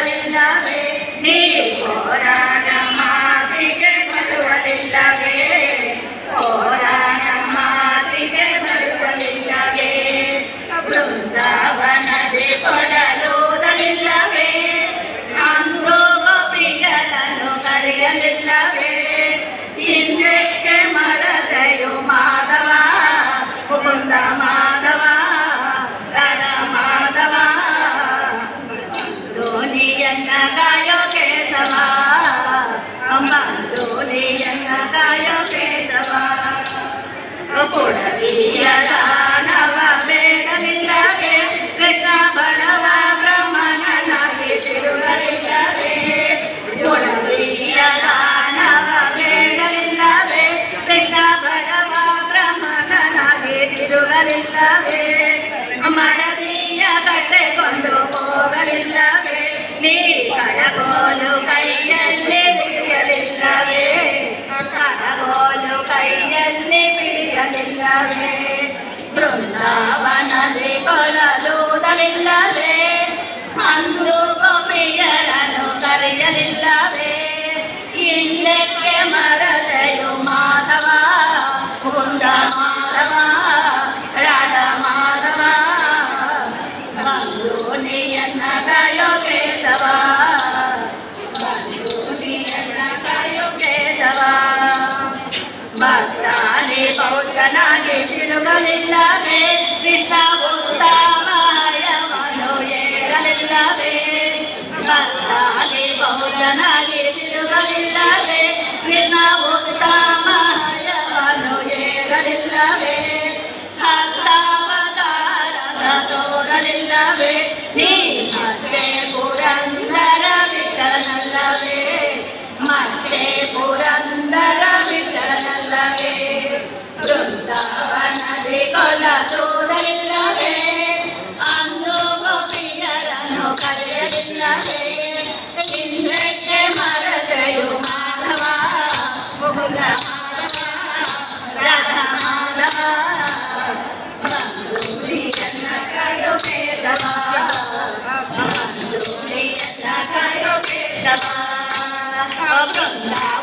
ಬರುವುದಿಲ್ಲವೇ ನೀವು ಪುರಾಣ ಮಾತಿಗೆ ಬರುವುದಿಲ್ಲವೇ ಪುರಾಣ ಮಾತಿಗೆ ಬರುವುದಿಲ್ಲವೇ ಬೃಂದಾವನದಿ ಕೊಡಲುವುದಿಲ್ಲವೇ ಅಂದು ಗೋಪಿಯರನ್ನು ಕರೆಯಲಿಲ್ಲವೇ ಹಿಂದಕ್ಕೆ ಮರದೆಯು ಮಾಧವ ಮುಕುಂದ ಮಾಧವ ರಾಧಾ ಮಾಧವ ಧೋನಿಯನ್ನ ಕಾಯೋ ಕೇಶವ ಧೋನಿಯನ್ನ ಕಾಯೋ ಕೇಶವ ಪುಡವಿಯ ದಾನವ ಬೇಡಲಿಲ್ಲವೇ ಕೃಷ್ಣ ಬಡವ ಬ್ರಹ್ಮಣನಾಗಿ ತಿರುಗಲಿಲ್ಲವೇ ಪುಡವಿಯ ದಾನವ ಬೇಡಲಿಲ್ಲವೇ ಕೃಷ್ಣ ಬಡವ ಬ್ರಹ್ಮಣನಾಗಿ ತಿರುಗಲಿಲ್ಲವೇ ಮಡದಿಯ ಕಟ್ಟೆಕೊಂಡು ಹೋಗಲಿಲ್ಲವೇ ನೀ ಕಡಗೋಲು ಕೈಯಲ್ಲಿ ಬಿಡಿಯಲಿಲ್ಲವೇ ಕಡಗೋಲು ಕೈಯಲ್ಲಿ ಬಿಡಿಯಲಿಲ್ಲವೇ ಬೃಂದಾವನದಿ ಕೊಳಲುವುದಿಲ್ಲವೇ ಅಂದು ಗೋಪಿಯರನ್ನು ಕರೆಯಲಿಲ್ಲವೇ ಹಿಂದಕ್ಕೆ ಮರದೆಯು ಮಾಧವ ಮುಕುಂದ ಮಾಧವ ರಾಧಾ ಮಾಧವ ಬಂಧುನಿಯನ್ನ ಕಾಯೋ ಕೇಶವ ಬಂಧುನಿಯನ್ನ ಕಾಯೋ ಕೇಶವ ಭಕ್ತಾನಿ ಪೌತ್ರನಾಗಿ ತಿರುಗಲಿಲ್ಲವೇ ಕೃಷ್ಣ ಉತ್ತಮಯವನ್ನು ಏರಲಿಲ್ಲವೇ ಭಕ್ತಾನಿ ಪೌತ್ರನಾಗಿ ತಿರುಗಲಿಲ್ಲವೇ ಕೃಷ್ಣ ಉತ್ತಮಯವನ್ನು ಏರಲಿಲ್ಲವೇ ಭಕ್ತಾವತಾರದ ತೋರಲಿಲ್ಲವೇ ನೀ ಮತ್ತೆ ಪುರಂದರ ವಿಠಲನಲ್ಲವೇ ಮತ್ತೆ ಪುರಂದರ ವಿಠಲನಲ್ಲವೇ ಬೃಂದಾವನದಿ ಕೊಳಲುವುದಿಲ್ಲವೇ ಅಂದು ಗೋಪಿಯರನ್ನು ಕರೆಯಲಿಲ್ಲವೇ ಹಿಂದಕ್ಕೆ ಮರದೆಯು ಮಾಧವ ಮುಕುಂದ ಮಾಧವ ರಾಧಾ ಮಾಧವ ಬಂಧುನಿಯನ್ನ ಕಾಯೋ ಕೇಶವ ಬಂಧುನಿಯನ್ನ ಕಾಯೋ ಕೇಶವ ಬೃಂದಾವನದಿ